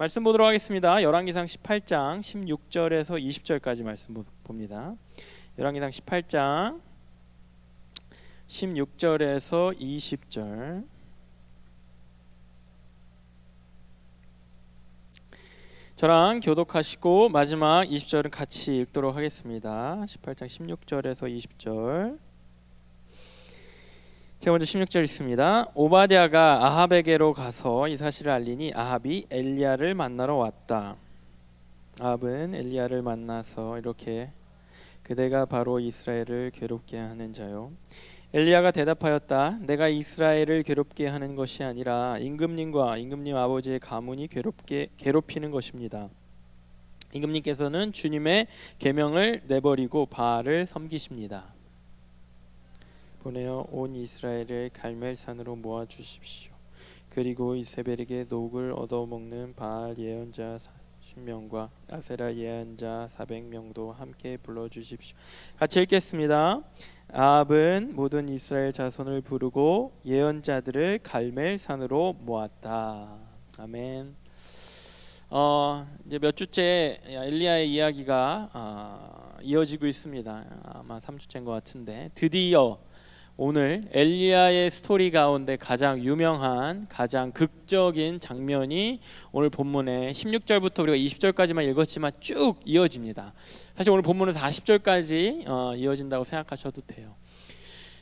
말씀 보도록 하겠습니다. 열왕기상 18장 16절에서 20절까지 말씀 봅니다. 열왕기상 18장 16절에서 20절. 저랑 교독하시고 마지막 20절은 같이 읽도록 하겠습니다. 18장 16절에서 20절. 제가 먼저 16절 읽습니다. 오바댜가 아합에게로 가서 이 사실을 알리니 아합이 엘리야를 만나러 왔다. 아합은 엘리야를 만나서 이렇게 그대가 바로 이스라엘을 괴롭게 하는 자요. 엘리야가 대답하였다. 내가 이스라엘을 괴롭게 하는 것이 아니라 임금님과 임금님 아버지의 가문이 괴롭히는 것입니다. 임금님께서는 주님의 계명을 내버리고 바알을 섬기십니다. 보내어 온 이스라엘을 갈멜산으로 모아 주십시오. 그리고 이세벨에게 녹을 얻어먹는 바알 예언자 10명과 아세라 예언자 400명도 함께 불러주십시오. 같이 읽겠습니다. 아합은 모든 이스라엘 자손을 부르고 예언자들을 갈멜산으로 모았다. 아멘. 이제 몇 주째 엘리야의 이야기가 이어지고 있습니다. 아마 3주째인 것 같은데 드디어 오늘 엘리야의 스토리 가운데 가장 유명한 가장 극적인 장면이 오늘 본문의 16절부터 우리가 20절까지만 읽었지만 쭉 이어집니다. 사실 오늘 본문은 40절까지 이어진다고 생각하셔도 돼요.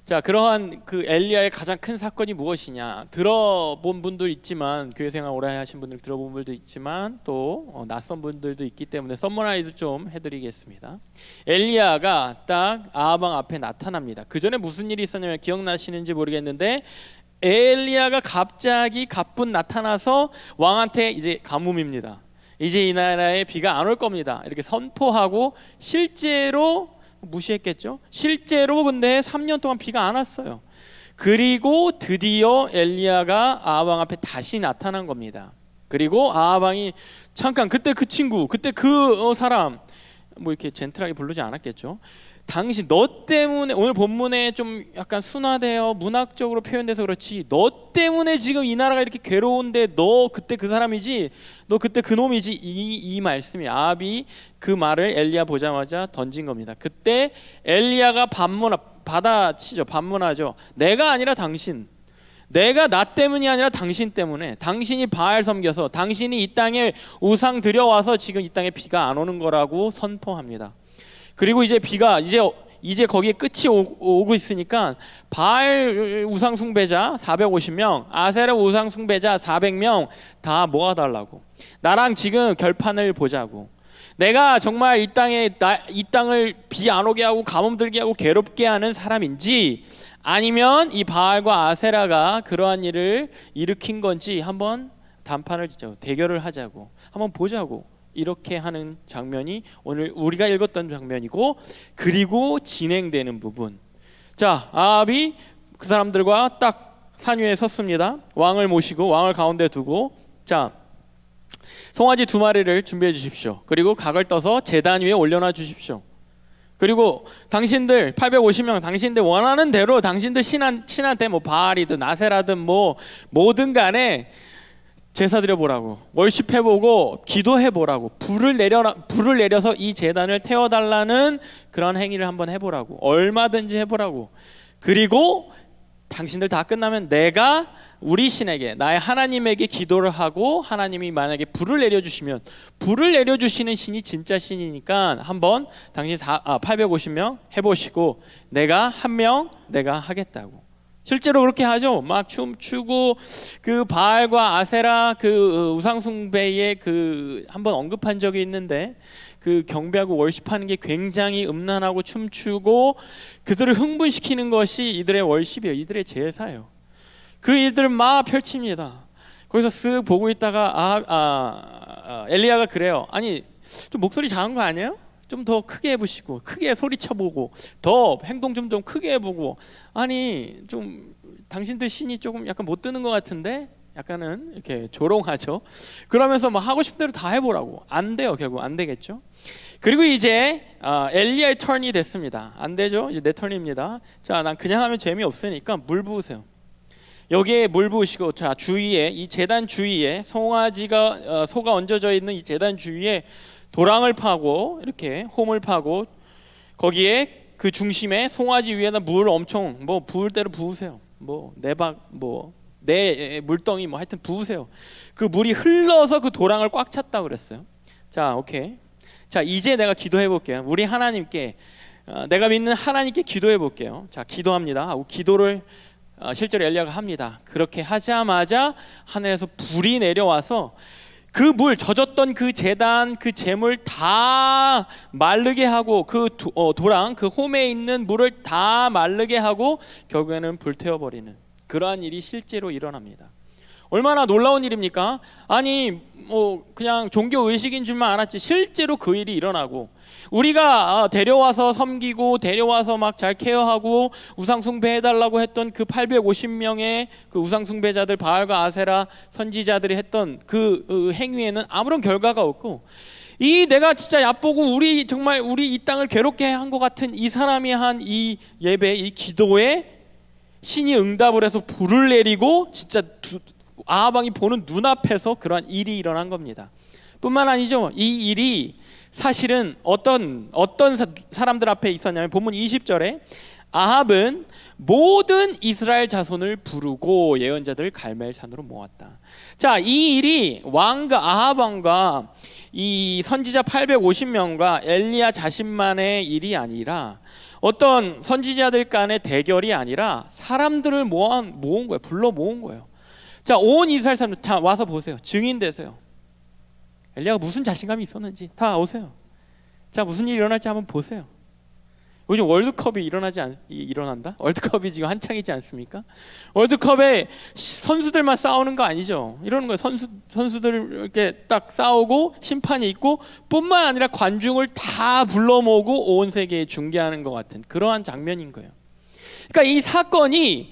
자, 그러한 그 엘리야의 가장 큰 사건이 무엇이냐? 들어본 분도 있지만, 교회 생활 오래 하신 분들 들어본 분들도 있지만 또 낯선 분들도 있기 때문에 서머라이즈 좀 해드리겠습니다. 엘리야가 딱 아합 왕 앞에 나타납니다. 그 전에 무슨 일이 있었냐면 기억나시는지 모르겠는데 엘리야가 갑자기 가뿐 나타나서 왕한테 이제 가뭄입니다. 이제 이 나라에 비가 안 올 겁니다. 이렇게 선포하고 실제로 무시했겠죠. 실제로 근데 3년 동안 비가 안 왔어요. 그리고 드디어 엘리야가 아합 왕 앞에 다시 나타난 겁니다. 그리고 아합 왕이 잠깐 그때 그 친구, 그때 그 사람 뭐 이렇게 젠틀하게 부르지 않았겠죠. 당신 너 때문에 오늘 본문에 좀 약간 순화되어 문학적으로 표현돼서 그렇지 너 때문에 지금 이 나라가 이렇게 괴로운데 너 그때 그 사람이지 너 그때 그 놈이지 이 말씀이 아합이 그 말을 엘리야 보자마자 던진 겁니다. 그때 엘리야가 받아치죠. 반문하죠. 내가 아니라 당신, 내가 나 때문이 아니라 당신 때문에 당신이 바알 섬겨서 당신이 이 땅에 우상 들여와서 지금 이 땅에 비가 안 오는 거라고 선포합니다. 그리고 이제 비가 이제 거기에 끝이 오고 있으니까 바알 우상 숭배자 450명, 아세라 우상 숭배자 400명 다 모아달라고. 나랑 지금 결판을 보자고. 내가 정말 이 땅을 비 안 오게 하고 가뭄 들게 하고 괴롭게 하는 사람인지 아니면 이 바알과 아세라가 그러한 일을 일으킨 건지 한번 단판을 짓자고, 대결을 하자고, 한번 보자고. 이렇게 하는 장면이 오늘 우리가 읽었던 장면이고, 그리고 진행되는 부분. 자, 아합이 그 사람들과 딱 산 위에 섰습니다. 왕을 모시고 왕을 가운데 두고, 자, 송아지 2마리를 준비해 주십시오. 그리고 각을 떠서 제단 위에 올려놔 주십시오. 그리고 당신들 850명 당신들 원하는 대로 당신들 신한테 뭐 바알이든 아세라든 뭐 뭐든 간에 제사 드려보라고, 월십해보고 기도해보라고, 불을 내려서 이 제단을 태워달라는 그런 행위를 한번 해보라고, 얼마든지 해보라고. 그리고 당신들 다 끝나면 내가 우리 신에게, 나의 하나님에게 기도를 하고 하나님이 만약에 불을 내려주시면, 불을 내려주시는 신이 진짜 신이니까 한번 당신 850명 해보시고 내가 1명 내가 하겠다고. 실제로 그렇게 하죠. 막 춤추고 그 바알과 아세라 그 우상숭배에 그 한번 언급한 적이 있는데 그 경배하고 월십하는 게 굉장히 음란하고 춤추고 그들을 흥분시키는 것이 이들의 월십이에요. 이들의 제사예요. 그 일들을 막 펼칩니다. 거기서 쓱 보고 있다가 엘리야가 그래요. 아니 좀 목소리 작은 거 아니에요? 좀 더 크게 해보시고 크게 소리쳐보고 더 행동 좀 크게 해보고, 아니 좀 당신들 신이 조금 약간 못 드는 것 같은데 약간은 이렇게 조롱하죠. 그러면서 막 하고 싶은 대로 다 해보라고. 안 돼요. 결국 안 되겠죠. 그리고 이제 엘리야의 턴이 됐습니다. 안 되죠. 이제 내 턴입니다. 자, 난 그냥 하면 재미없으니까 물 부으세요. 여기에 물 부으시고, 자 주위에 이 제단 주위에 송아지가 소가 얹어져 있는 이 제단 주위에 도랑을 파고 이렇게 홈을 파고 거기에 그 중심에 송아지 위에다 물 엄청 뭐 부을 대로 부으세요. 뭐 네 물덩이 뭐 하여튼 부으세요. 그 물이 흘러서 그 도랑을 꽉 찼다 그랬어요. 자, 오케이. 자, 이제 내가 기도해 볼게요. 우리 하나님께 내가 믿는 하나님께 기도해 볼게요. 자, 기도합니다 하고 기도를 실제로 엘리야가 합니다. 그렇게 하자마자 하늘에서 불이 내려와서 그 물, 젖었던 그 제단, 그 재물 다 마르게 하고 그 도랑, 그 홈에 있는 물을 다 마르게 하고 결국에는 불태워버리는 그러한 일이 실제로 일어납니다. 얼마나 놀라운 일입니까? 아니 뭐 그냥 종교 의식인 줄만 알았지 실제로 그 일이 일어나고, 우리가 데려와서 섬기고 데려와서 막 잘 케어하고 우상 숭배해달라고 했던 그 850명의 그 우상 숭배자들, 바알과 아세라 선지자들이 했던 그 행위에는 아무런 결과가 없고, 이 내가 진짜 얕보고 우리 정말 우리 이 땅을 괴롭게 한 것 같은 이 사람이 한 이 예배, 이 기도에 신이 응답을 해서 불을 내리고 진짜 아하방이 보는 눈앞에서 그러한 일이 일어난 겁니다. 뿐만 아니죠. 이 일이 사실은 어떤 사람들 앞에 있었냐면 본문 20절에 아합은 모든 이스라엘 자손을 부르고 예언자들을 갈멜산으로 모았다. 자, 이 일이 아합 왕과 이 선지자 850명과 엘리야 자신만의 일이 아니라 어떤 선지자들 간의 대결이 아니라 사람들을 모은 거예요. 불러 모은 거예요. 자, 온 이스라엘 사람들 다 와서 보세요. 증인 되세요. 엘리야가 무슨 자신감이 있었는지 다 오세요. 자, 무슨 일이 일어날지 한번 보세요. 요즘 월드컵이 일어난다? 월드컵이 지금 한창이지 않습니까? 월드컵에 선수들만 싸우는 거 아니죠. 이러는 거예요. 선수들 이렇게 딱 싸우고 심판이 있고 뿐만 아니라 관중을 다 불러 모으고 온 세계에 중계하는 것 같은 그러한 장면인 거예요. 그러니까 이 사건이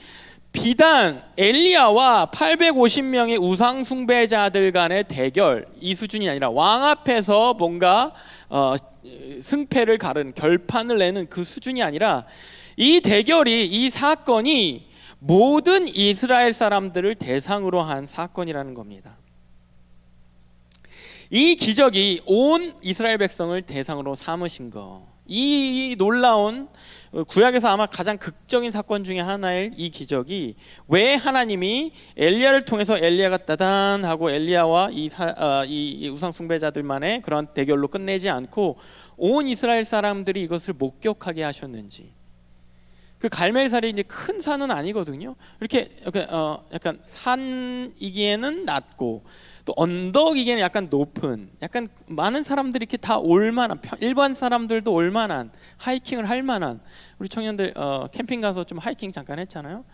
비단 엘리야와 850명의 우상 숭배자들 간의 대결 이 수준이 아니라 왕 앞에서 뭔가 승패를 가른 결판을 내는 그 수준이 아니라 이 대결이, 이 사건이 모든 이스라엘 사람들을 대상으로 한 사건이라는 겁니다. 이 기적이 온 이스라엘 백성을 대상으로 삼으신 거, 이 놀라운 구약에서 아마 가장 극적인 사건 중에 하나일 이 기적이 왜 하나님이 엘리야를 통해서 엘리야가 따단 하고 엘리야와 이 우상 숭배자들만의 그런 대결로 끝내지 않고 온 이스라엘 사람들이 이것을 목격하게 하셨는지. 그 갈멜산이 이제 큰 산은 아니거든요. 이렇게 약간 산이기에는 낮고 또 언덕이기에는 약간 높은, 약간 많은 사람들이 이렇게 다 올만한, 일반 사람들도 올만한, 하이킹을 할 만한, 우리 청년들 캠핑 가서 좀 하이킹 잠깐 했잖아요.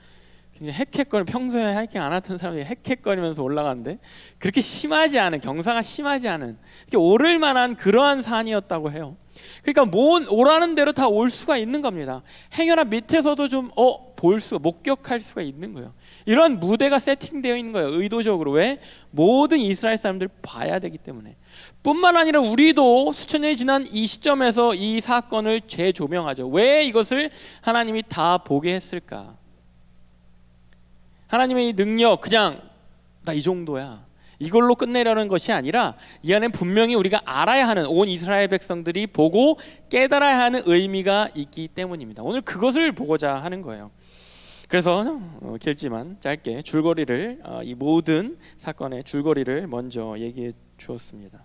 굉장히 헥헥거리, 평소에 하이킹 안 하던 사람들이 헥헥거리면서 올라가는데 그렇게 심하지 않은, 경사가 심하지 않은, 이렇게 오를 만한 그러한 산이었다고 해요. 그러니까 오라는 대로 다 올 수가 있는 겁니다. 행여나 밑에서도 좀 목격할 수가 있는 거예요. 이런 무대가 세팅되어 있는 거예요. 의도적으로. 왜? 모든 이스라엘 사람들 봐야 되기 때문에. 뿐만 아니라 우리도 수천 년이 지난 이 시점에서 이 사건을 재조명하죠. 왜 이것을 하나님이 다 보게 했을까? 하나님의 이 능력, 그냥 나 이 정도야, 이걸로 끝내려는 것이 아니라 이 안에 분명히 우리가 알아야 하는, 온 이스라엘 백성들이 보고 깨달아야 하는 의미가 있기 때문입니다. 오늘 그것을 보고자 하는 거예요. 그래서 길지만 짧게 줄거리를, 이 모든 사건의 줄거리를 먼저 얘기해 주었습니다.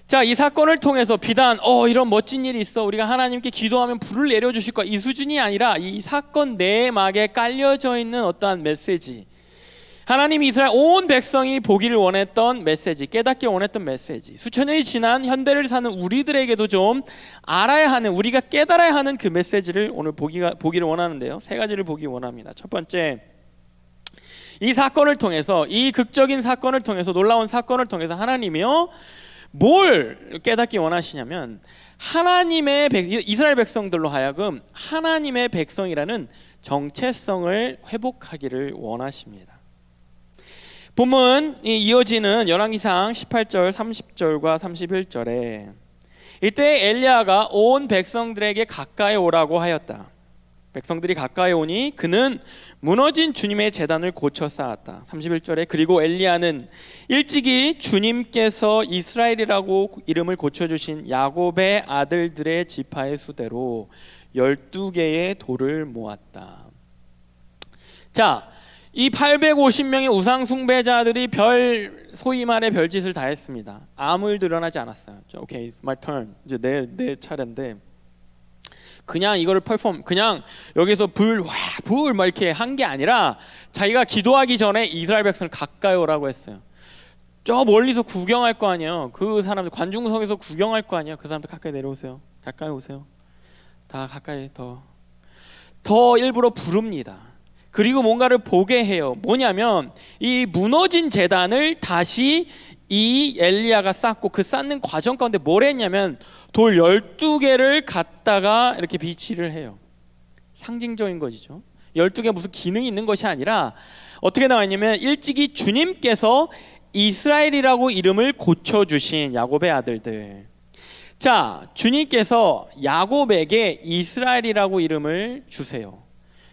자, 이 사건을 통해서 비단 이런 멋진 일이 있어, 우리가 하나님께 기도하면 불을 내려주실 거야, 이 수준이 아니라 이 사건 내막에 깔려져 있는 어떠한 메시지, 하나님이 이스라엘 온 백성이 보기를 원했던 메시지, 깨닫기를 원했던 메시지, 수천 년이 지난 현대를 사는 우리들에게도 좀 알아야 하는, 우리가 깨달아야 하는 그 메시지를 오늘 보기를 원하는데요. 세 가지를 보기 원합니다. 첫 번째, 이 사건을 통해서, 이 극적인 사건을 통해서, 놀라운 사건을 통해서 하나님이요 뭘 깨닫기 원하시냐면, 이스라엘 백성들로 하여금 하나님의 백성이라는 정체성을 회복하기를 원하십니다. 본문 이어지는 열왕기상 18절 30절과 31절에 이때 엘리야가 온 백성들에게 가까이 오라고 하였다. 백성들이 가까이 오니 그는 무너진 주님의 제단을 고쳐 쌓았다. 31절에 그리고 엘리야는 일찍이 주님께서 이스라엘이라고 이름을 고쳐주신 야곱의 아들들의 지파의 수대로 12개의 돌을 모았다. 자, 이 850명의 우상 숭배자들이 소위 말해 별짓을 다 했습니다. 아무 일도 일어나지 않았어요. 오케이, it's my turn. 이제 내 차례인데 그냥 이거를 그냥 여기서 불 막 이렇게 한 게 아니라 자기가 기도하기 전에 이스라엘 백성을 가까이 오라고 했어요. 저 멀리서 구경할 거 아니에요. 그 사람들 관중석에서 구경할 거 아니에요. 그 사람들 가까이 내려오세요. 가까이 오세요. 다 가까이 더 일부러 부릅니다. 그리고 뭔가를 보게 해요. 뭐냐면 이 무너진 제단을 다시 이 엘리야가 쌓고 그 쌓는 과정 가운데 뭘 했냐면 돌 12개를 갖다가 이렇게 비치를 해요. 상징적인 것이죠. 12개 무슨 기능이 있는 것이 아니라 어떻게 나와 있냐면 일찍이 주님께서 이스라엘이라고 이름을 고쳐주신 야곱의 아들들. 자, 주님께서 야곱에게 이스라엘이라고 이름을 주세요.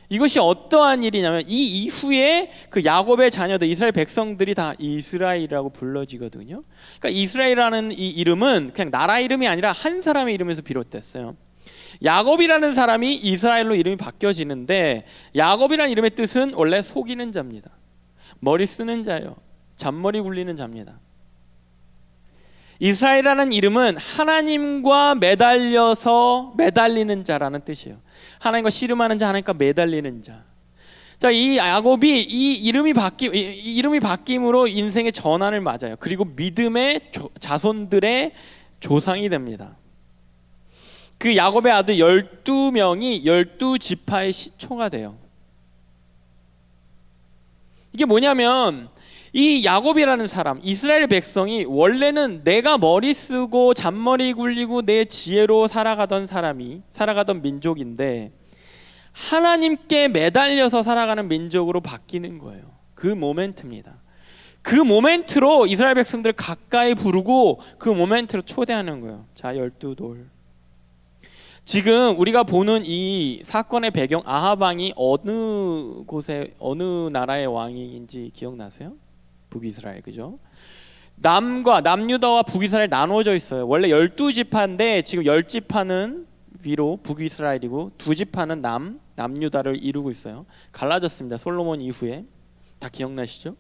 이것이 어떠한 일이냐면 이 이후에 그 야곱의 자녀들 이스라엘 백성들이 다 이스라엘이라고 불러지거든요. 그러니까 이스라엘이라는 이 이름은 그냥 나라 이름이 아니라 한 사람의 이름에서 비롯됐어요. 야곱이라는 사람이 이스라엘로 이름이 바뀌어지는데 야곱이라는 이름의 뜻은 원래 속이는 자입니다. 머리 쓰는 자예요. 잔머리 굴리는 자입니다. 이스라엘이라는 이름은 하나님과 매달리는 자라는 뜻이에요. 하나님과 씨름하는 자, 하나님과 매달리는 자. 자, 이 야곱이 이 이름이 바뀜으로 인생의 전환을 맞아요. 그리고 믿음의 자손들의 조상이 됩니다. 그 야곱의 아들 12명이 12지파의 시초가 돼요. 이게 뭐냐면 이 야곱이라는 사람, 이스라엘 백성이 원래는 내가 머리 쓰고 잔머리 굴리고 내 지혜로 살아가던 민족인데 하나님께 매달려서 살아가는 민족으로 바뀌는 거예요. 그 모멘트입니다. 그 모멘트로 이스라엘 백성들을 가까이 부르고 그 모멘트로 초대하는 거예요. 자, 12돌. 지금 우리가 보는 이 사건의 배경 아합 왕이 어느 나라의 왕인지 기억나세요? 북이스라엘, 그죠? 남유다와 북이스라엘 나눠져 있어요. 원래 12지파인데 지금 10지파는 위로 북이스라엘이고 2지파는 남유다를 이루고 있어요. 갈라졌습니다. 솔로몬 이후에. 다 기억나시죠?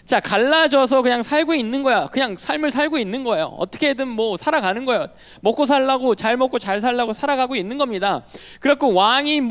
자, 갈라져서 그냥 살고 있는 거야. 그냥 삶을 살고 있는 거예요. 어떻게든 뭐 살아가는 거예요. 먹고 살라고, 잘 먹고 잘 살라고 살아가고 있는 겁니다. 그래갖고 왕이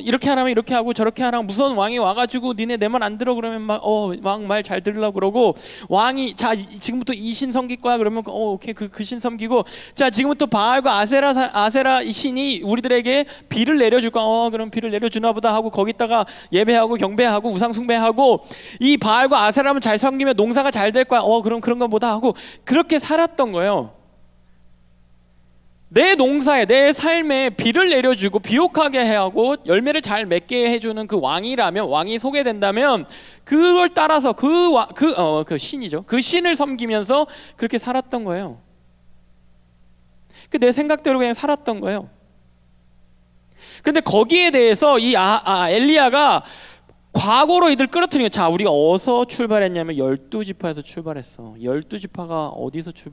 이렇게 하라면 이렇게 하고 저렇게 하라면 무서운 왕이 와가지고 니네 내 말 안 들어 그러면 막 왕 말 잘 들으려고 그러고 왕이 자 지금부터 이 신 섬길 거야 그러면 오케이 그 신 섬기고 자 지금부터 바알과 아세라 신이 우리들에게 비를 내려줄 거야 그럼 비를 내려주나 보다 하고 거기다가 예배하고 경배하고 우상 숭배하고 이 바알과 아세라만 잘 섬기면 농사가 잘 될 거야 그럼 그런 건 뭐다 하고 그렇게 살았던 거예요. 내 농사에 내 삶에 비를 내려주고 비옥하게 하고 열매를 잘 맺게 해주는 그 왕이라면 왕이 소개된다면 그걸 따라서 그 신이죠. 그 신을 섬기면서 그렇게 살았던 거예요. 내 생각대로 그냥 살았던 거예요. 그런데 거기에 대해서 이 엘리야가 과거로 이들 끌어들이는 거예요. 자, 우리가 어디서 출발했냐면 12지파에서 출발했어. 12지파가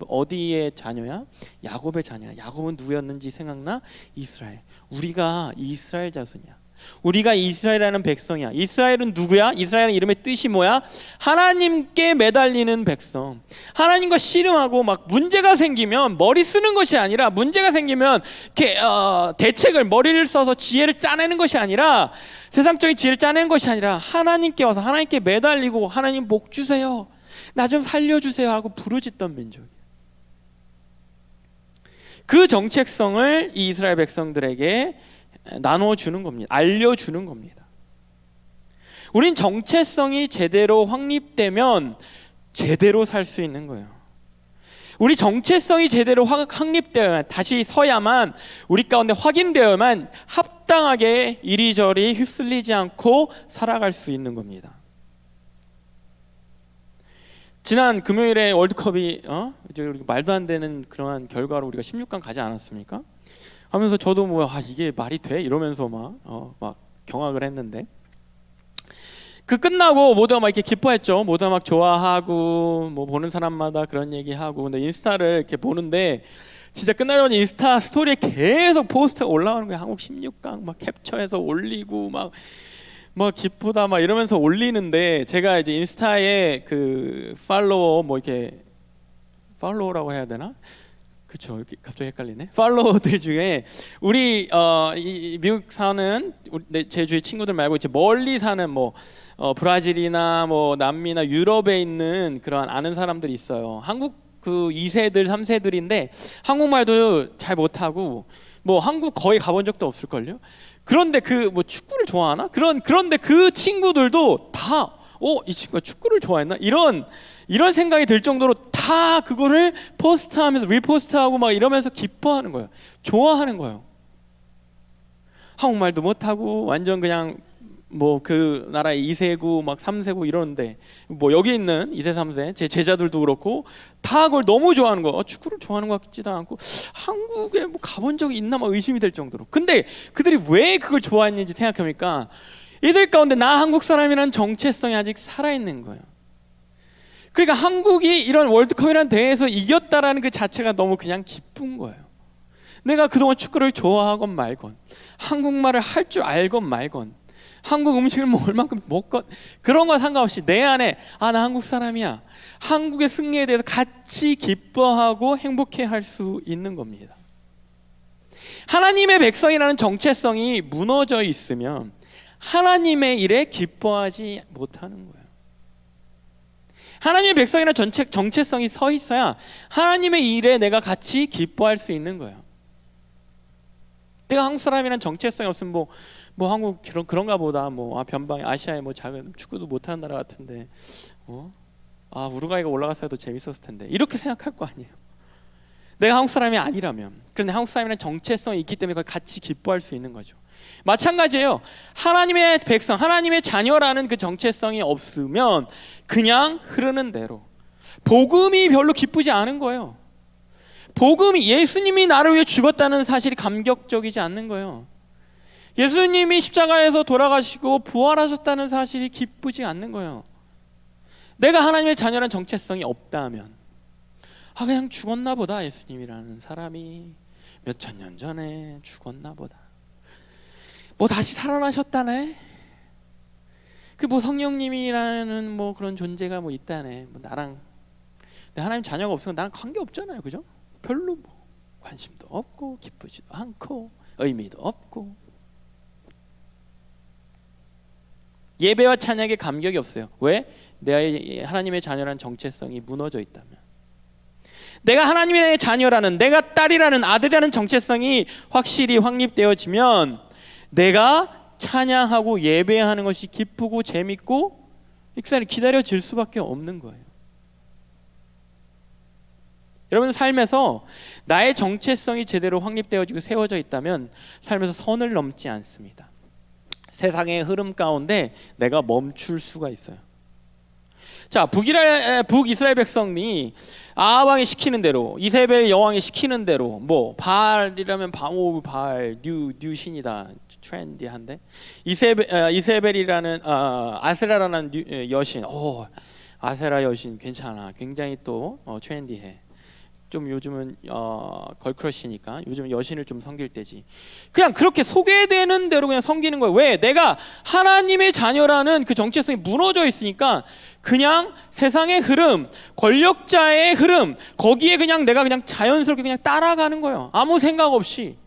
어디의 자녀야? 야곱의 자녀야. 야곱은 누구였는지 생각나? 이스라엘. 우리가 이스라엘 자손이야. 우리가 이스라엘이라는 백성이야. 이스라엘은 누구야? 이스라엘은 이름의 뜻이 뭐야? 하나님께 매달리는 백성. 하나님과 씨름하고 막 문제가 생기면 머리 쓰는 것이 아니라 문제가 생기면 이렇게 대책을 머리를 써서 지혜를 짜내는 것이 아니라 세상적인 지혜를 짜내는 것이 아니라 하나님께 와서 하나님께 매달리고 하나님 복 주세요. 나 좀 살려주세요 하고 부르짖던 민족이에요. 그 정체성을 이 이스라엘 백성들에게 나눠주는 겁니다. 알려주는 겁니다. 우린 정체성이 제대로 확립되면 제대로 살 수 있는 거예요. 우리 정체성이 제대로 확립되어야만 다시 서야만 우리 가운데 확인되어야만 합당하게 이리저리 휩쓸리지 않고 살아갈 수 있는 겁니다. 지난 금요일에 월드컵이 이제 말도 안 되는 그러한 결과로 우리가 16강 가지 않았습니까? 하면서 저도 뭐 이게 말이 돼? 이러면서 막 경악을 했는데, 그 끝나고 모두가 막 이렇게 기뻐했죠. 모두가 막 좋아하고 뭐 보는 사람마다 그런 얘기하고. 근데 인스타를 이렇게 보는데 진짜 끝나자마자 인스타 스토리에 계속 포스트가 올라오는 거예요. 한국 16강 막 캡처해서 올리고 막 기쁘다 막 이러면서 올리는데, 제가 이제 인스타에 그 팔로워 뭐 이렇게 팔로워라고 해야 되나? 그렇죠. 갑자기 헷갈리네. 팔로워들 중에 우리 이 미국 사는 제 주위 친구들 말고 이제 멀리 사는 뭐 브라질이나 뭐 남미나 유럽에 있는 그런 아는 사람들이 있어요. 한국 그 2세들 3세들인데 한국말도 잘 못하고 뭐 한국 거의 가본 적도 없을걸요. 그런데 그 뭐 축구를 좋아하나? 그런데 그 친구들도 다 이 친구가 축구를 좋아했나? 이런 생각이 들 정도로 다 그거를 포스트하면서 리포스트하고 막 이러면서 기뻐하는 거예요. 좋아하는 거예요. 한국말도 못하고 완전 그냥 뭐 그 나라의 2세고 막 3세고 이러는데, 뭐 여기 있는 2세 3세 제 제자들도 그렇고 다 그걸 너무 좋아하는 거예요. 축구를 좋아하는 것 같지도 않고 한국에 뭐 가본 적이 있나 막 의심이 될 정도로. 근데 그들이 왜 그걸 좋아했는지 생각해보니까 이들 가운데 나 한국 사람이라는 정체성이 아직 살아있는 거예요. 그러니까 한국이 이런 월드컵이라는 대회에서 이겼다라는 그 자체가 너무 그냥 기쁜 거예요. 내가 그동안 축구를 좋아하건 말건, 한국말을 할 줄 알건 말건, 한국 음식을 뭐 얼만큼 먹건, 그런 건 상관없이 내 안에 나 한국 사람이야, 한국의 승리에 대해서 같이 기뻐하고 행복해할 수 있는 겁니다. 하나님의 백성이라는 정체성이 무너져 있으면 하나님의 일에 기뻐하지 못하는 거예요. 하나님의 백성이라는 정체성이 서 있어야 하나님의 일에 내가 같이 기뻐할 수 있는 거예요. 내가 한국 사람이라는 정체성이 없으면 뭐 한국 그런가 보다, 변방에 아시아에 뭐 작은 축구도 못하는 나라 같은데 우루과이가 올라갔어야 더 재밌었을 텐데, 이렇게 생각할 거 아니에요. 내가 한국 사람이 아니라면. 그런데 한국 사람이라는 정체성이 있기 때문에 같이 기뻐할 수 있는 거죠. 마찬가지예요. 하나님의 백성, 하나님의 자녀라는 그 정체성이 없으면 그냥 흐르는 대로, 복음이 별로 기쁘지 않은 거예요. 복음이, 예수님이 나를 위해 죽었다는 사실이 감격적이지 않는 거예요. 예수님이 십자가에서 돌아가시고 부활하셨다는 사실이 기쁘지 않는 거예요. 내가 하나님의 자녀라는 정체성이 없다면 그냥 죽었나 보다, 예수님이라는 사람이 몇 천 년 전에 죽었나 보다, 뭐 다시 살아나셨다네, 그 뭐 성령님이라는 뭐 그런 존재가 뭐 있다네, 뭐 나랑, 하나님 자녀가 없으면 나랑 관계 없잖아요, 그죠? 별로 뭐 관심도 없고 기쁘지도 않고 의미도 없고, 예배와 찬양에 감격이 없어요. 왜? 내가 하나님의 자녀라는 정체성이 무너져 있다면. 내가 하나님의 자녀라는, 내가 딸이라는, 아들이라는 정체성이 확실히 확립되어지면 내가 찬양하고 예배하는 것이 기쁘고 재밌고 기다려질 수밖에 없는 거예요. 여러분, 삶에서 나의 정체성이 제대로 확립되어지고 세워져 있다면 삶에서 선을 넘지 않습니다. 세상의 흐름 가운데 내가 멈출 수가 있어요. 자, 북이스라엘 백성이 아합 왕이 시키는 대로, 이세벨 여왕이 시키는 대로, 뭐 바알이라면 바알 뉴 신이다, 트렌디한데, 이세벨이라는 아세라라는 여신, 아세라 여신 괜찮아, 굉장히 또 트렌디해. 좀 요즘은 걸크러쉬니까 요즘 여신을 좀 섬길 때지. 그냥 그렇게 소개되는 대로 그냥 섬기는 거예요. 왜? 내가 하나님의 자녀라는 그 정체성이 무너져 있으니까 그냥 세상의 흐름, 권력자의 흐름, 거기에 그냥 내가 그냥 자연스럽게 그냥 따라가는 거예요. 아무 생각 없이.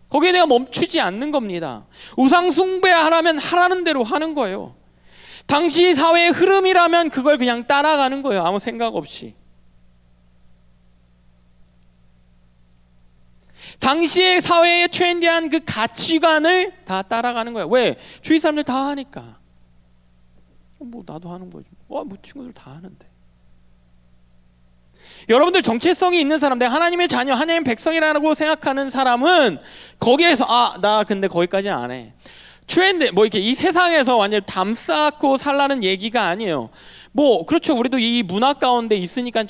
거기에 내가 멈추지 않는 겁니다. 우상 숭배하라면 하라는 대로 하는 거예요. 당시 사회의 흐름이라면 그걸 그냥 따라가는 거예요. 아무 생각 없이. 당시의 사회의 트렌디한 그 가치관을 다 따라가는 거야. 왜? 주위 사람들 다 하니까. 뭐 나도 하는 거지. 뭐 친구들 다 하는데. 여러분들 정체성이 있는 사람, 내가 하나님의 자녀, 하나님의 백성이라고 생각하는 사람은 거기에서 나 근데 거기까지 안 해. 트렌드 뭐 이렇게 이 세상에서 완전 담 쌓고 살라는 얘기가 아니에요. 뭐 그렇죠. 우리도 이 문화 가운데 있으니까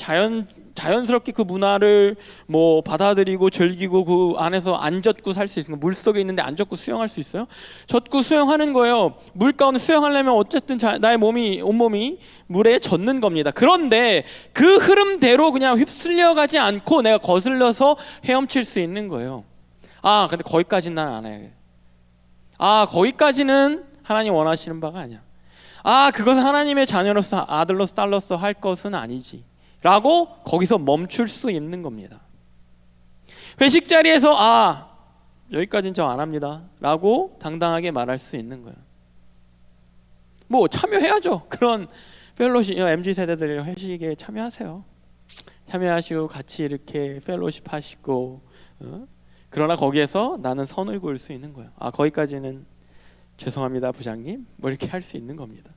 자연스럽게 그 문화를 뭐 받아들이고 즐기고 그 안에서 안 젖고 살 수 있어요? 물 속에 있는데 안 젖고 수영할 수 있어요? 젖고 수영하는 거예요. 물 가운데 수영하려면 어쨌든 나의 몸이, 온몸이 물에 젖는 겁니다. 그런데 그 흐름대로 그냥 휩쓸려가지 않고 내가 거슬려서 헤엄칠 수 있는 거예요. 아, 근데 거기까지는 난 안 해. 아, 거기까지는 하나님 원하시는 바가 아니야. 아, 그것은 하나님의 자녀로서, 아들로서, 딸로서 할 것은 아니지 라고 거기서 멈출 수 있는 겁니다. 회식 자리에서 아, 여기까지는 저 안 합니다 라고 당당하게 말할 수 있는 거예요. 뭐 참여해야죠. 그런 펠로십, MZ세대들 회식에 참여하세요. 참여하시고 같이 이렇게 펠로십 하시고, 그러나 거기에서 나는 선을 그을 수 있는 거예요. 아, 거기까지는 죄송합니다 부장님, 뭐 이렇게 할 수 있는 겁니다.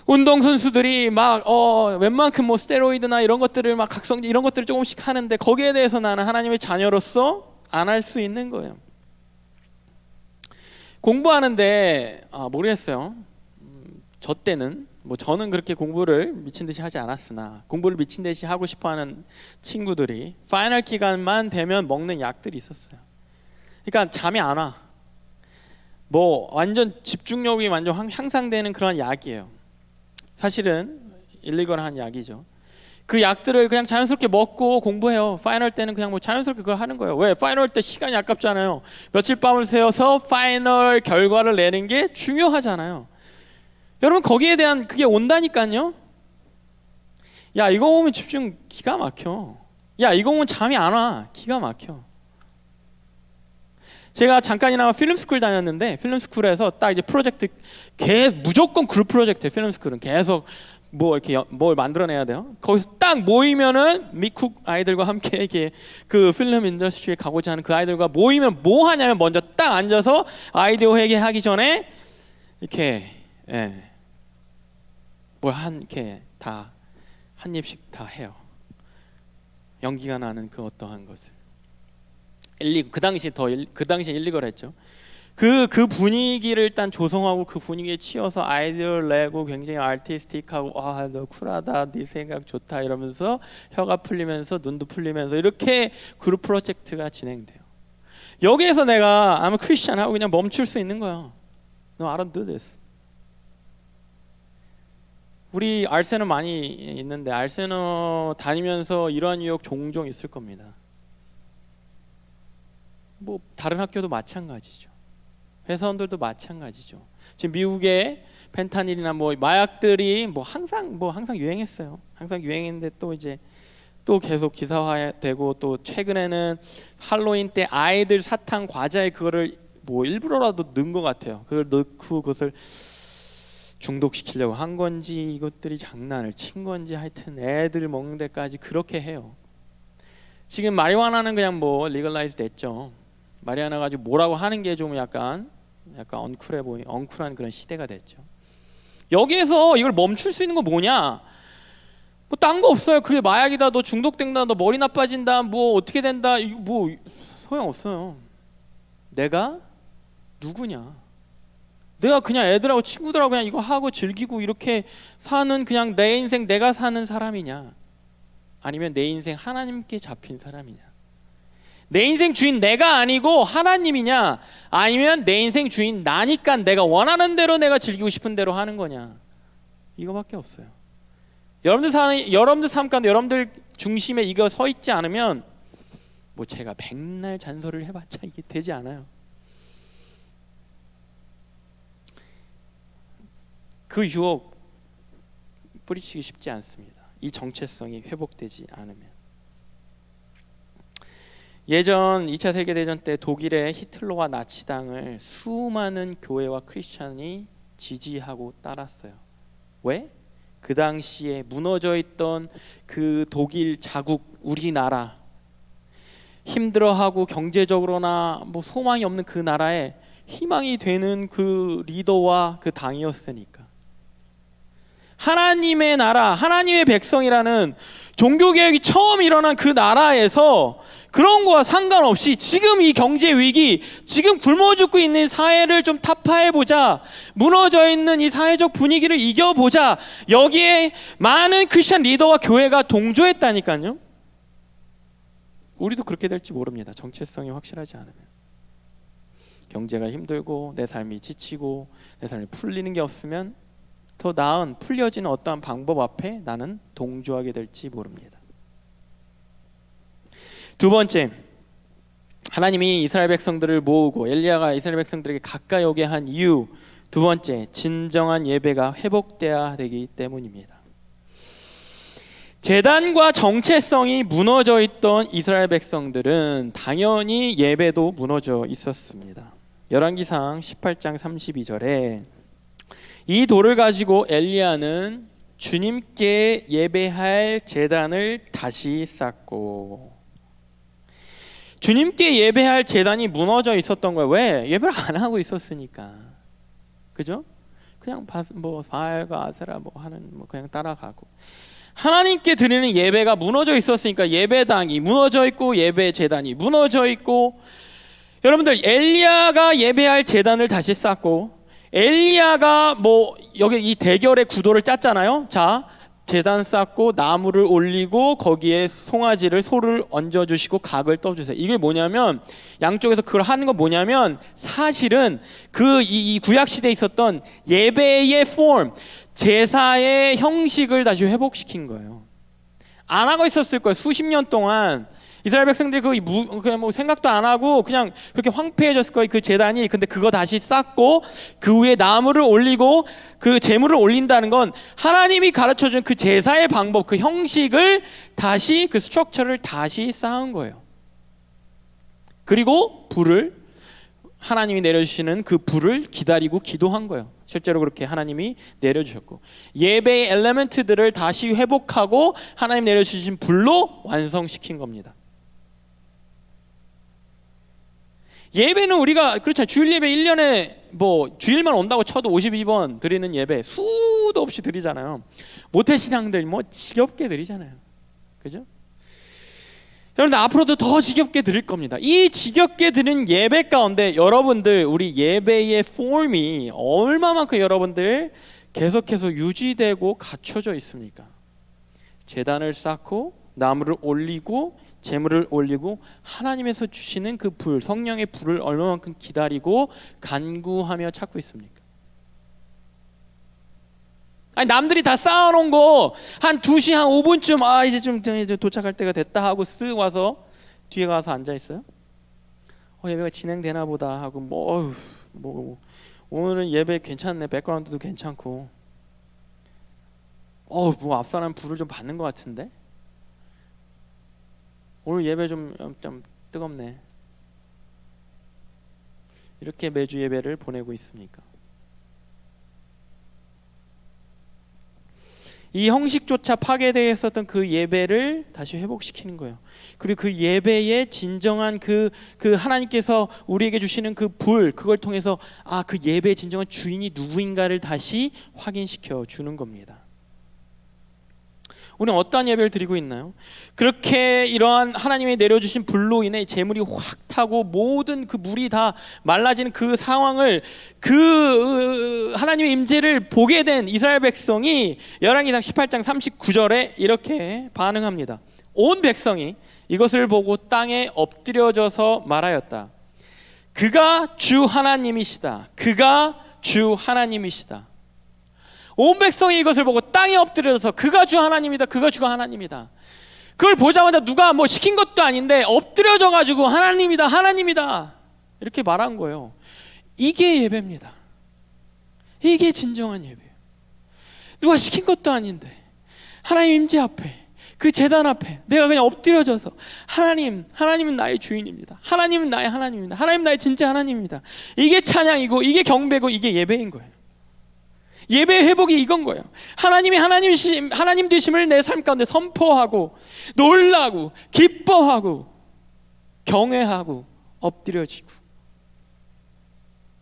운동선수들이 막 웬만큼 뭐 스테로이드나 이런 것들을 막 각성제 이런 것들을 조금씩 하는데 거기에 대해서 나는 하나님의 자녀로서 안 할 수 있는 거예요. 공부하는데 모르겠어요. 저 때는 뭐 저는 그렇게 공부를 미친 듯이 하지 않았으나 공부를 미친 듯이 하고 싶어하는 친구들이 파이널 기간만 되면 먹는 약들이 있었어요. 그러니까 잠이 안 와. 뭐 완전 집중력이 완전 향상되는 그런 약이에요. 사실은 일리걸한 약이죠. 그 약들을 그냥 자연스럽게 먹고 공부해요. 파이널 때는 그냥 뭐 자연스럽게 그걸 하는 거예요. 왜? 파이널 때 시간이 아깝잖아요. 며칠 밤을 새워서 파이널 결과를 내는 게 중요하잖아요. 여러분 거기에 대한 그게 온다니까요. 야, 이거 보면 집중 기가 막혀. 야, 이거 보면 잠이 안 와. 기가 막혀. 제가 잠깐이나마 필름스쿨 다녔는데 필름스쿨에서 딱 이제 프로젝트 무조건 그룹 프로젝트예요. 필름스쿨은 계속 뭐 이렇게 뭘 만들어내야 돼요. 거기서 딱 모이면은 미국 아이들과 함께 이렇게 그 필름 인더스트리에 가고자 하는 그 아이들과 모이면 뭐 하냐면 먼저 딱 앉아서 아이디어 회개하기 전에 이렇게 뭘 이렇게 다 한 입씩 다 해요. 연기가 나는 그 어떠한 것을. 그 당시에 일리걸 했죠. 그 분위기를 일단 조성하고 그 분위기에 치여서 아이디어를 내고 굉장히 아티스틱하고 너 쿨하다, 네 생각 좋다 이러면서 혀가 풀리면서 눈도 풀리면서 이렇게 그룹 프로젝트가 진행돼요. 여기에서 내가 I'm a Christian 하고 그냥 멈출 수 있는 거야. No, I don't do this. 우리 알세너 많이 있는데 알세너 다니면서 이러한 유혹 종종 있을 겁니다. 뭐 다른 학교도 마찬가지죠. 회사원들도 마찬가지죠. 지금 미국의 펜타닐이나 뭐 마약들이 뭐 항상 유행했어요. 항상 유행했는데 또 이제 또 계속 기사화되고 또 최근에는 할로윈 때 아이들 사탕 과자에 그거를 뭐 일부러라도 넣은 것 같아요. 그걸 넣고 그것을 중독시키려고 한 건지 이것들이 장난을 친 건지 하여튼 애들 먹는 데까지 그렇게 해요. 지금 마리화나는 그냥 뭐 리걸라이즈 됐죠. 마리화나 가지고 뭐라고 하는 게 좀 약간 엉쿨해 엉쿨한 그런 시대가 됐죠. 여기에서 이걸 멈출 수 있는 건 뭐냐? 뭐 딴 거 없어요. 그게 마약이다, 너 중독된다, 너 머리 나빠진다, 뭐 어떻게 된다, 이거 뭐 소용 없어요. 내가 누구냐? 내가 그냥 애들하고 친구들하고 그냥 이거 하고 즐기고 이렇게 사는 그냥 내 인생 내가 사는 사람이냐? 아니면 내 인생 하나님께 잡힌 사람이냐? 내 인생 주인 내가 아니고 하나님이냐? 아니면 내 인생 주인 나니까 내가 원하는 대로 내가 즐기고 싶은 대로 하는 거냐? 이거밖에 없어요. 여러분들 삶 가운데 여러분들 중심에 이거 서 있지 않으면 뭐 제가 백날 잔소리를 해봤자 이게 되지 않아요. 그 유혹 뿌리치기 쉽지 않습니다. 이 정체성이 회복되지 않으면. 예전 2차 세계대전 때 독일의 히틀러와 나치당을 수많은 교회와 크리스찬이 지지하고 따랐어요. 왜? 그 당시에 무너져 있던 그 독일 자국 우리나라 힘들어하고 경제적으로나 뭐 소망이 없는 그 나라에 희망이 되는 그 리더와 그 당이었으니까. 하나님의 나라, 하나님의 백성이라는 종교개혁이 처음 일어난 그 나라에서 그런 거와 상관없이 지금 이 경제 위기, 지금 굶어 죽고 있는 사회를 좀 타파해보자, 무너져 있는 이 사회적 분위기를 이겨보자, 여기에 많은 크리스천 리더와 교회가 동조했다니까요. 우리도 그렇게 될지 모릅니다. 정체성이 확실하지 않으면. 경제가 힘들고 내 삶이 지치고 내 삶이 풀리는 게 없으면 더 나은 풀려지는 어떠한 방법 앞에 나는 동조하게 될지 모릅니다. 두 번째, 하나님이 이스라엘 백성들을 모으고 엘리야가 이스라엘 백성들에게 가까이 오게 한 이유, 두 번째, 진정한 예배가 회복돼야 되기 때문입니다. 제단과 정체성이 무너져 있던 이스라엘 백성들은 당연히 예배도 무너져 있었습니다. 열왕기상 18장 32절에 이 돌을 가지고 엘리야는 주님께 예배할 제단을 다시 쌓고, 주님께 예배할 제단이 무너져 있었던 거예요. 왜? 예배를 안 하고 있었으니까. 그죠? 그냥 바알과 아세라 하는 그냥 따라가고, 하나님께 드리는 예배가 무너져 있었으니까 예배당이 무너져 있고 예배 제단이 무너져 있고, 여러분들 엘리야가 예배할 제단을 다시 쌓고, 엘리야가 여기 이 대결의 구도를 짰잖아요. 자, 제단 쌓고 나무를 올리고 거기에 송아지를 소를 얹어주시고 각을 떠주세요. 이게 뭐냐면, 양쪽에서 그걸 하는 건 뭐냐면, 사실은 이 구약 시대에 있었던 예배의 폼, 제사의 형식을 다시 회복시킨 거예요. 안 하고 있었을 거예요. 수십 년 동안 이스라엘 백성들이 그냥 생각도 안 하고 그냥 그렇게 황폐해졌을 거예요, 그 제단이. 근데 그거 다시 쌓고 그 위에 나무를 올리고 그 제물을 올린다는 건 하나님이 가르쳐준 그 제사의 방법, 그 형식을 다시, 그 스트럭처를 다시 쌓은 거예요. 그리고 하나님이 내려주시는 그 불을 기다리고 기도한 거예요. 실제로 그렇게 하나님이 내려주셨고, 예배의 엘레멘트들을 다시 회복하고 하나님 내려주신 불로 완성시킨 겁니다. 예배는 우리가 그렇죠. 주일 예배 1년에 주일만 온다고 쳐도 52번 드리는 예배 수도 없이 드리잖아요. 모태신앙들 지겹게 드리잖아요. 그죠? 여러분들 앞으로도 더 지겹게 드릴 겁니다. 이 지겹게 드린 예배 가운데 여러분들, 우리 예배의 폼이 얼마만큼 여러분들 계속해서 유지되고 갖춰져 있습니까? 제단을 쌓고 나무를 올리고 제물을 올리고 하나님에서 주시는 그 불, 성령의 불을 얼마만큼 기다리고 간구하며 찾고 있습니까? 아니, 남들이 다 쌓아놓은 거 한 2시 한 5분쯤 이제 도착할 때가 됐다 하고 쓱 와서 뒤에 가서 앉아 있어요. 예배가 진행되나 보다 하고 오늘은 예배 괜찮네, 백그라운드도 괜찮고, 앞사람 불을 좀 받는 것 같은데, 오늘 예배 좀 뜨겁네. 이렇게 매주 예배를 보내고 있습니까? 이 형식조차 파괴되어 있었던 그 예배를 다시 회복시키는 거예요. 그리고 그 예배의 진정한 그 하나님께서 우리에게 주시는 그 불, 그걸 통해서 그 예배의 진정한 주인이 누구인가를 다시 확인시켜 주는 겁니다. 우리는 어떠한 예배를 드리고 있나요? 그렇게 이러한 하나님이 내려주신 불로 인해 재물이 확 타고 모든 그 물이 다 말라지는 그 상황을, 그 하나님의 임재를 보게 된 이스라엘 백성이 열왕기상 18장 39절에 이렇게 반응합니다. 온 백성이 이것을 보고 땅에 엎드려져서 말하였다. 그가 주 하나님이시다. 그가 주 하나님이시다. 온 백성이 이것을 보고 땅에 엎드려서 그가 주 하나님이다, 그가 주가 하나님이다. 그걸 보자마자 누가 시킨 것도 아닌데 엎드려져 가지고 하나님이다, 하나님이다 이렇게 말한 거예요. 이게 예배입니다. 이게 진정한 예배예요. 누가 시킨 것도 아닌데 하나님 임재 앞에, 그 제단 앞에 내가 그냥 엎드려져서 하나님은 나의 주인입니다. 하나님은 나의 하나님입니다. 하나님 나의 진짜 하나님입니다. 이게 찬양이고 이게 경배고 이게 예배인 거예요. 예배의 회복이 이건 거예요. 하나님 되심을 내 삶 가운데 선포하고 놀라고 기뻐하고 경외하고 엎드려지고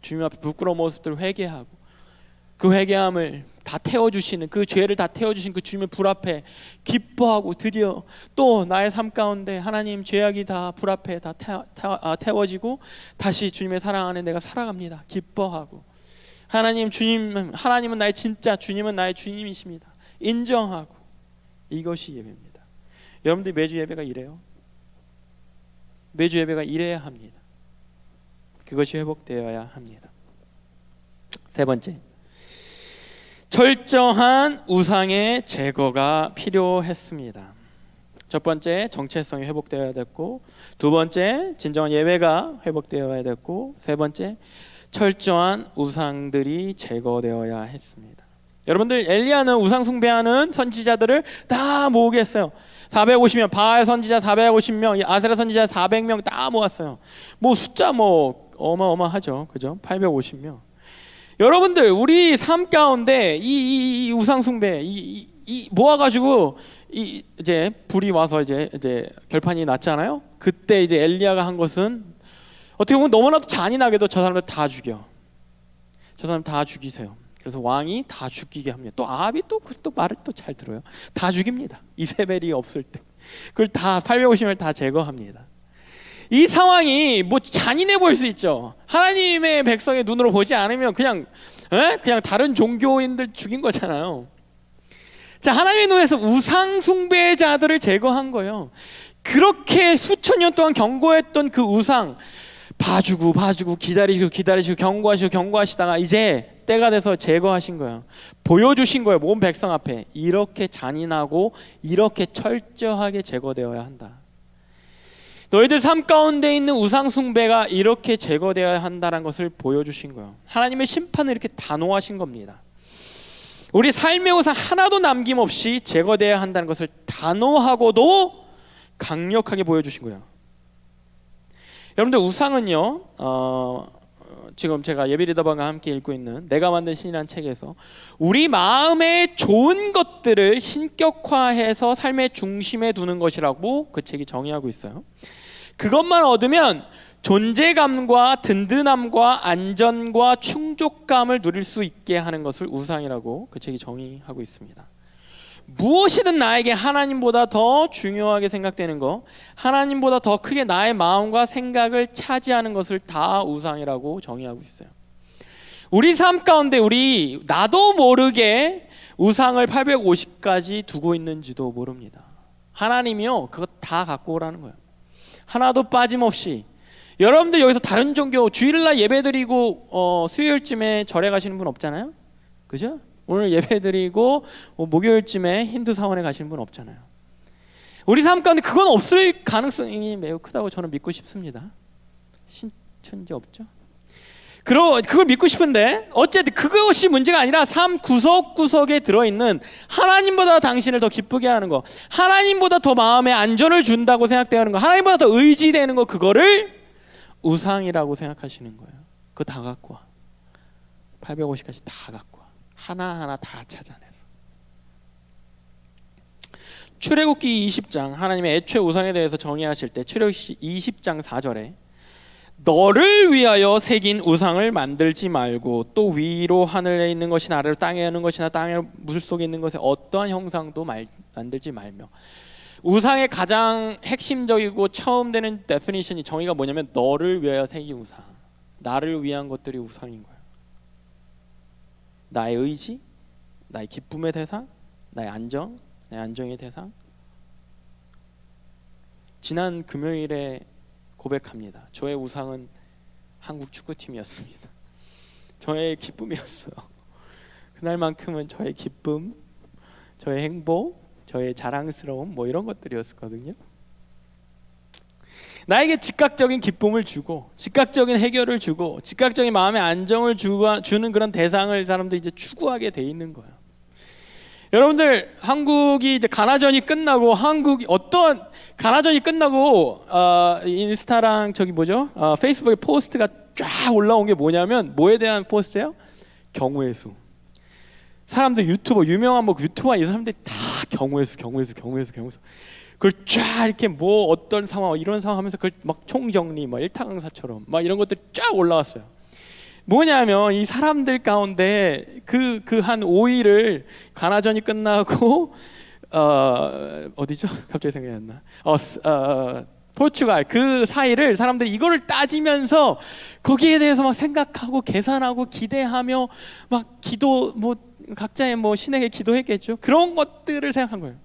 주님 앞에 부끄러운 모습들을 회개하고 그 회개함을 다 태워주시는 그 죄를 다 태워주신 그 주님의 불 앞에 기뻐하고 드디어 또 나의 삶 가운데 하나님 죄악이 다 불 앞에 다 태워지고 다시 주님의 사랑 안에 내가 살아갑니다. 기뻐하고 하나님은 나의 진짜 주님은 나의 주님이십니다. 인정하고 이것이 예배입니다. 여러분들 매주 예배가 이래요. 매주 예배가 이래야 합니다. 그것이 회복되어야 합니다. 세 번째, 철저한 우상의 제거가 필요했습니다. 첫 번째, 정체성이 회복되어야 됐고, 두 번째, 진정한 예배가 회복되어야 됐고, 세 번째, 철저한 우상들이 제거되어야 했습니다. 여러분들, 엘리야는 우상 숭배하는 선지자들을 다 모으겠어요. 450명, 바알 선지자 450명, 아세라 선지자 400명 다 모았어요. 뭐 숫자 뭐 어마어마하죠, 그죠? 850명. 여러분들, 우리 삶 가운데 이 우상 숭배 이 모아가지고 이제 불이 와서 이제 결판이 났잖아요. 그때 이제 엘리야가 한 것은 어떻게 보면 너무나도 잔인하게도 저 사람들 다 죽여. 저 사람 다 죽이세요. 그래서 왕이 다 죽이게 합니다. 또 아합이 또 말을 또 잘 들어요. 다 죽입니다. 이세벨이 없을 때 그걸 다 850명을 다 제거합니다. 이 상황이 뭐 잔인해 보일 수 있죠. 하나님의 백성의 눈으로 보지 않으면 그냥 다른 종교인들 죽인 거잖아요. 자, 하나님의 눈에서 우상 숭배자들을 제거한 거예요. 그렇게 수천 년 동안 경고했던 그 우상 봐주고 기다리시고 경고하시다가 이제 때가 돼서 제거하신 거예요. 보여주신 거예요. 온 백성 앞에 이렇게 잔인하고 이렇게 철저하게 제거되어야 한다. 너희들 삶 가운데 있는 우상 숭배가 이렇게 제거되어야 한다는 것을 보여주신 거예요. 하나님의 심판을 이렇게 단호하신 겁니다. 우리 삶의 우상 하나도 남김없이 제거되어야 한다는 것을 단호하고도 강력하게 보여주신 거예요. 여러분들, 우상은요, 지금 제가 예비리더방과 함께 읽고 있는 내가 만든 신이라는 책에서 우리 마음의 좋은 것들을 신격화해서 삶의 중심에 두는 것이라고 그 책이 정의하고 있어요. 그것만 얻으면 존재감과 든든함과 안전과 충족감을 누릴 수 있게 하는 것을 우상이라고 그 책이 정의하고 있습니다. 무엇이든 나에게 하나님보다 더 중요하게 생각되는 것, 하나님보다 더 크게 나의 마음과 생각을 차지하는 것을 다 우상이라고 정의하고 있어요. 우리 삶 가운데 나도 모르게 우상을 850가지 두고 있는지도 모릅니다. 하나님이요, 그거 다 갖고 오라는 거예요. 하나도 빠짐없이. 여러분들 여기서 다른 종교 주일날 예배드리고 수요일쯤에 절에 가시는 분 없잖아요, 그죠? 오늘 예배드리고 목요일쯤에 힌두 사원에 가시는 분 없잖아요. 우리 삶 가운데 그건 없을 가능성이 매우 크다고 저는 믿고 싶습니다. 신천지 없죠? 그걸 믿고 싶은데 어쨌든 그것이 문제가 아니라 삶 구석구석에 들어있는 하나님보다 당신을 더 기쁘게 하는 거, 하나님보다 더 마음에 안전을 준다고 생각되는 거, 하나님보다 더 의지되는 거, 그거를 우상이라고 생각하시는 거예요. 그거 다 갖고 와. 850까지 다 갖고 와. 하나하나 다 찾아내서. 출애굽기 20장 하나님의 애초에 우상에 대해서 정의하실 때 출애굽기 20장 4절에 너를 위하여 새긴 우상을 만들지 말고 또 위로 하늘에 있는 것이나 아래로 땅에 있는 것이나 땅에 물속에 있는 것에 어떠한 형상도 만들지 말며. 우상의 가장 핵심적이고 처음 되는 데피니션이 정의가 뭐냐면 너를 위하여 새긴 우상, 나를 위한 것들이 우상인 거예요. 나의 의지, 나의 기쁨의 대상, 나의 안정, 나의 안정의 대상. 지난 금요일에 고백합니다. 저의 우상은 한국 축구팀이었습니다. 저의 기쁨이었어요. 그날만큼은 저의 기쁨, 저의 행복, 저의 자랑스러움 뭐 이런 것들이었거든요. 나에게 즉각적인 기쁨을 주고 즉각적인 해결을 주고 즉각적인 마음의 안정을 주는 그런 대상을 사람들이 이제 추구하게 돼 있는 거예요. 여러분들, 한국이 이제 가나전이 끝나고 인스타랑 페이스북에 포스트가 쫙 올라온 게 뭐냐면 뭐에 대한 포스트예요? 경우의 수. 사람들 유명한 유튜버 이 사람들이 다 경우의 수. 그걸 쫙 이렇게 어떤 상황 이런 상황 하면서 그걸 막 총정리 일타강사처럼 이런 것들이 쫙 올라왔어요. 뭐냐면 이 사람들 가운데 그 한 5일을 가나전이 끝나고 어디죠? 갑자기 생각이 안 나. 포르투갈 그 사이를 사람들이 이거를 따지면서 거기에 대해서 막 생각하고 계산하고 기대하며 막 기도 뭐 각자의 뭐 신에게 기도했겠죠. 그런 것들을 생각한 거예요.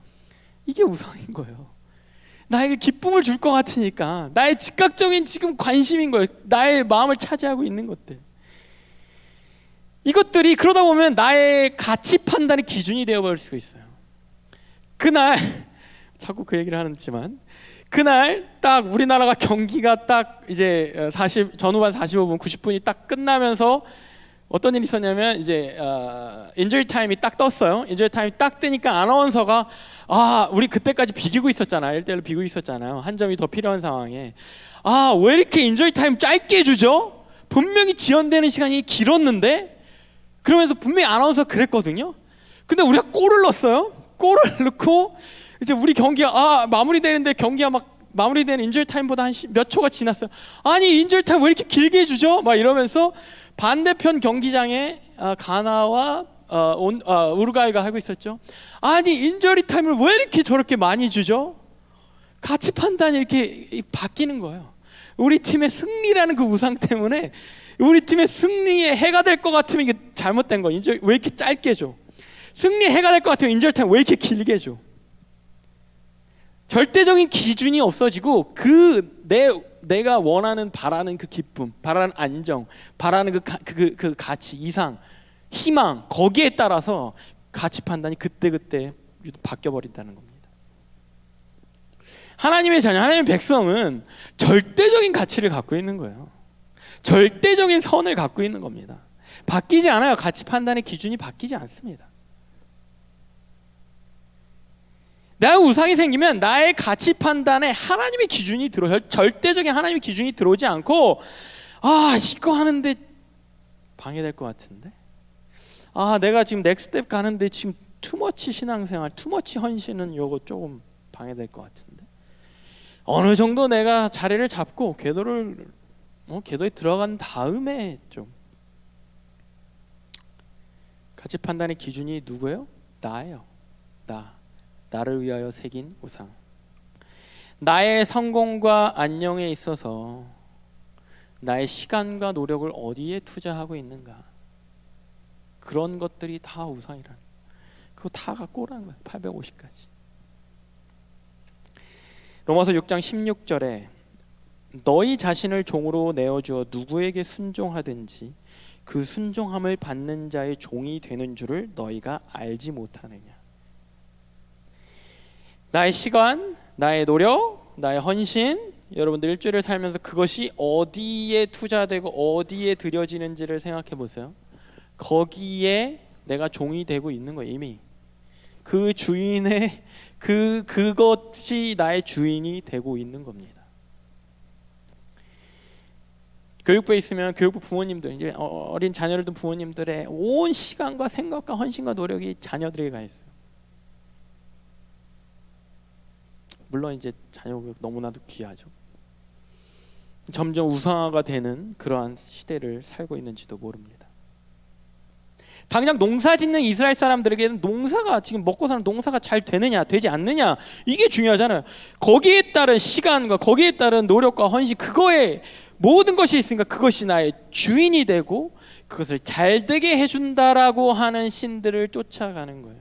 이게 우상인 거예요. 나에게 기쁨을 줄 것 같으니까 나의 즉각적인 지금 관심인 거예요. 나의 마음을 차지하고 있는 것들. 이것들이 그러다 보면 나의 가치 판단의 기준이 되어버릴 수가 있어요. 그날 자꾸 그 얘기를 하지만 그날 딱 우리나라가 경기가 딱 이제 전후반 45분 90분이 딱 끝나면서 어떤 일이 있었냐면 이제 인저리 타임이 딱 떴어요. 인저리 타임이 딱 뜨니까 아나운서가 우리 그때까지 비기고 있었잖아요. 1대1로 비기고 있었잖아요. 한 점이 더 필요한 상황에 왜 이렇게 인저리 타임 짧게 주죠? 분명히 지연되는 시간이 길었는데 그러면서 분명히 아나운서가 그랬거든요. 근데 우리가 골을 넣었어요. 골을 넣고 이제 우리 경기가 마무리되는데 경기가 막 마무리되는 인저리 타임보다 한 몇 초가 지났어요. 아니 인저리 타임 왜 이렇게 길게 해주죠? 막 이러면서 반대편 경기장에 가나와 우루과이가 하고 있었죠. 아니 인저리 타임을 왜 이렇게 저렇게 많이 주죠? 가치 판단이 이렇게 바뀌는 거예요. 우리 팀의 승리라는 그 우상 때문에 우리 팀의 승리에 해가 될 것 같으면 이게 잘못된 거예요. 인저리 왜 이렇게 짧게 줘? 승리에 해가 될 것 같으면 인저리 타임 왜 이렇게 길게 줘? 절대적인 기준이 없어지고 내가 원하는 바라는 그 기쁨, 바라는 안정, 바라는 그 가치, 이상, 희망 거기에 따라서 가치 판단이 그때 바뀌어 버린다는 겁니다. 하나님의 자녀, 하나님의 백성은 절대적인 가치를 갖고 있는 거예요. 절대적인 선을 갖고 있는 겁니다. 바뀌지 않아요. 가치 판단의 기준이 바뀌지 않습니다. 나의 우상이 생기면 나의 가치 판단에 하나님의 기준이 절대적인 하나님의 기준이 들어오지 않고 이거 하는데 방해될 것 같은데 내가 지금 넥스텝 가는데 지금 투머치 신앙생활, 투머치 헌신은 요거 조금 방해될 것 같은데 어느 정도 내가 자리를 잡고 궤도에 들어간 다음에 좀 가치 판단의 기준이 누구예요? 나예요. 나를 위하여 새긴 우상. 나의 성공과 안녕에 있어서 나의 시간과 노력을 어디에 투자하고 있는가? 그런 것들이 다 우상이라는. 그거 다 갖고 오라는 거예요. 850까지. 로마서 6장 16절에 너희 자신을 종으로 내어주어 누구에게 순종하든지 그 순종함을 받는 자의 종이 되는 줄을 너희가 알지 못하느냐. 나의 시간, 나의 노력, 나의 헌신, 여러분들 일주일을 살면서 그것이 어디에 투자되고 어디에 들여지는지를 생각해 보세요. 거기에 내가 종이 되고 있는 거예요. 이미 그 주인의 그것이 나의 주인이 되고 있는 겁니다. 교육부에 있으면 교육부 부모님들, 이제 어린 자녀를 둔 부모님들의 온 시간과 생각과 헌신과 노력이 자녀들에게 가 있어요. 물론 이제 자녀 교육 너무나도 귀하죠. 점점 우상화가 되는 그러한 시대를 살고 있는지도 모릅니다. 당장 농사 짓는 이스라엘 사람들에게는 농사가 지금 먹고 사는 농사가 잘 되느냐 되지 않느냐 이게 중요하잖아요. 거기에 따른 시간과 거기에 따른 노력과 헌신 그거에 모든 것이 있으니까 그것이 나의 주인이 되고 그것을 잘 되게 해준다라고 하는 신들을 쫓아가는 거예요.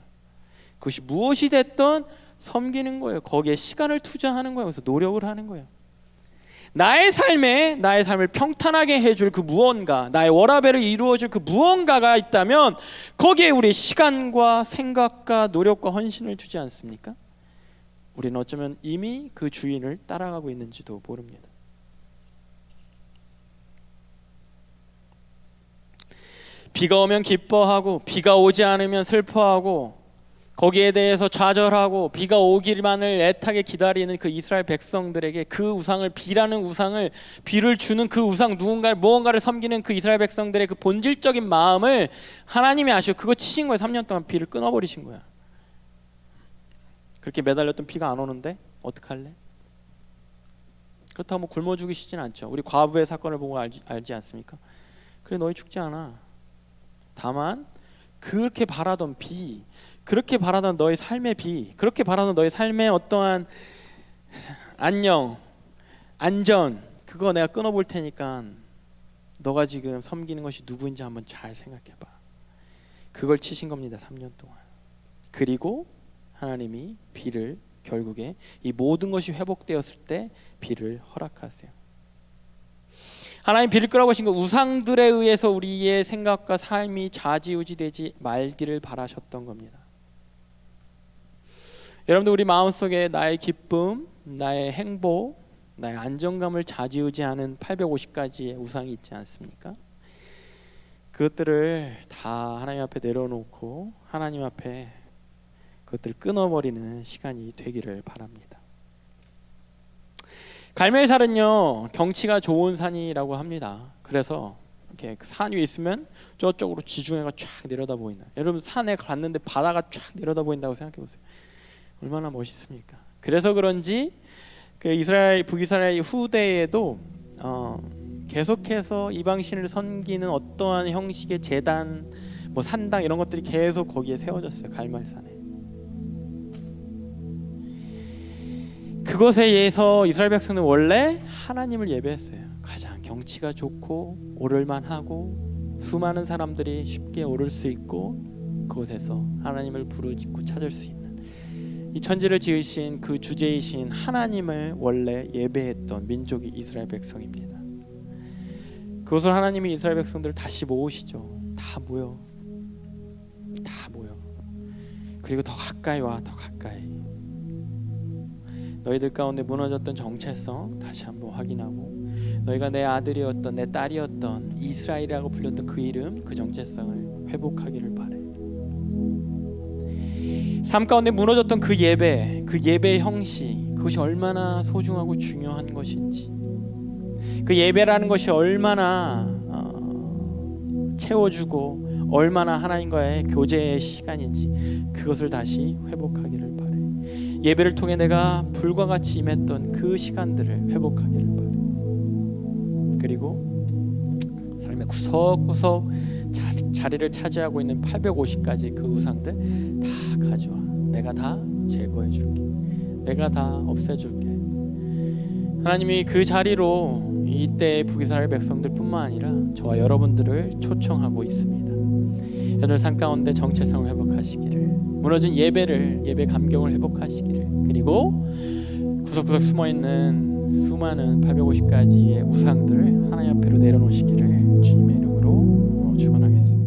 그것이 무엇이 됐든 섬기는 거예요. 거기에 시간을 투자하는 거예요. 그래서 노력을 하는 거예요. 나의 삶을 평탄하게 해줄 그 무언가, 나의 워라밸을 이루어줄 그 무언가가 있다면 거기에 우리의 시간과 생각과 노력과 헌신을 주지 않습니까? 우리는 어쩌면 이미 그 주인을 따라가고 있는지도 모릅니다. 비가 오면 기뻐하고 비가 오지 않으면 슬퍼하고 거기에 대해서 좌절하고 비가 오기만을 애타게 기다리는 그 이스라엘 백성들에게 그 우상을 비라는 우상을 비를 주는 그 우상 무언가를 섬기는 그 이스라엘 백성들의 그 본질적인 마음을 하나님이 아시고 그거 치신 거예요. 3년 동안 비를 끊어버리신 거야. 그렇게 매달렸던 비가 안 오는데 어떡할래? 그렇다고 뭐 굶어 죽이시진 않죠. 우리 과부의 사건을 보고 알지 않습니까? 그래 너희 죽지 않아. 다만 그렇게 바라던 비, 그렇게 바라던 너의 삶의 비, 그렇게 바라던 너의 삶의 어떠한 안녕, 안전, 그거 내가 끊어볼 테니까 너가 지금 섬기는 것이 누구인지 한번 잘 생각해봐. 그걸 치신 겁니다. 3년 동안. 그리고 하나님이 비를 결국에 이 모든 것이 회복되었을 때 비를 허락하세요. 하나님 비를 끌어보신 것, 우상들에 의해서 우리의 생각과 삶이 좌지우지되지 말기를 바라셨던 겁니다. 여러분들, 우리 마음속에 나의 기쁨, 나의 행복, 나의 안정감을 좌지우지하는 850가지의 우상이 있지 않습니까? 그것들을 다 하나님 앞에 내려놓고 하나님 앞에 그것들을 끊어버리는 시간이 되기를 바랍니다. 갈멜산은요, 경치가 좋은 산이라고 합니다. 그래서 이렇게 산 위에 있으면 저쪽으로 지중해가 쫙 내려다 보인다. 여러분, 산에 갔는데 바다가 쫙 내려다 보인다고 생각해 보세요. 얼마나 멋있습니까? 그래서 그런지 그 이스라엘, 북이스라엘 후대에도 계속해서 이방신을 섬기는 어떠한 형식의 제단, 뭐 산당 이런 것들이 계속 거기에 세워졌어요. 갈멜산에. 그것에 의해서 이스라엘 백성은 원래 하나님을 예배했어요. 가장 경치가 좋고 오를만하고 수많은 사람들이 쉽게 오를 수 있고 그곳에서 하나님을 부르짖고 찾을 수 있는 이 천지를 지으신 그 주제이신 하나님을 원래 예배했던 민족이 이스라엘 백성입니다. 그것을 하나님이 이스라엘 백성들을 다시 모으시죠. 다 모여. 그리고 더 가까이 와, 더 가까이. 너희들 가운데 무너졌던 정체성 다시 한번 확인하고, 너희가 내 아들이었던, 내 딸이었던, 이스라엘이라고 불렸던 그 이름, 그 정체성을 회복하기를 바래. 삶 가운데 무너졌던 그 예배, 그 예배의 형식, 그것이 얼마나 소중하고 중요한 것인지, 그 예배라는 것이 얼마나 채워주고 얼마나 하나님과의 교제의 시간인지, 그것을 다시 회복하기를 바래. 예배를 통해 내가 불과 같이 임했던 그 시간들을 회복하기를 바래. 그리고 삶의 구석구석 자리를 차지하고 있는 850가지 그 우상들 다 가져와. 내가 다 제거해 줄게. 내가 다 없애줄게. 하나님이 그 자리로 이때 북이스라엘 백성들뿐만 아니라 저와 여러분들을 초청하고 있습니다. 여러분 삶 가운데 정체성을 회복하시기를, 무너진 예배 감격을 회복하시기를, 그리고 구석구석 숨어있는 수많은 850가지의 우상들을 하나님 앞으로 내려놓으시기를 주님의 이름으로 축원하겠습니다.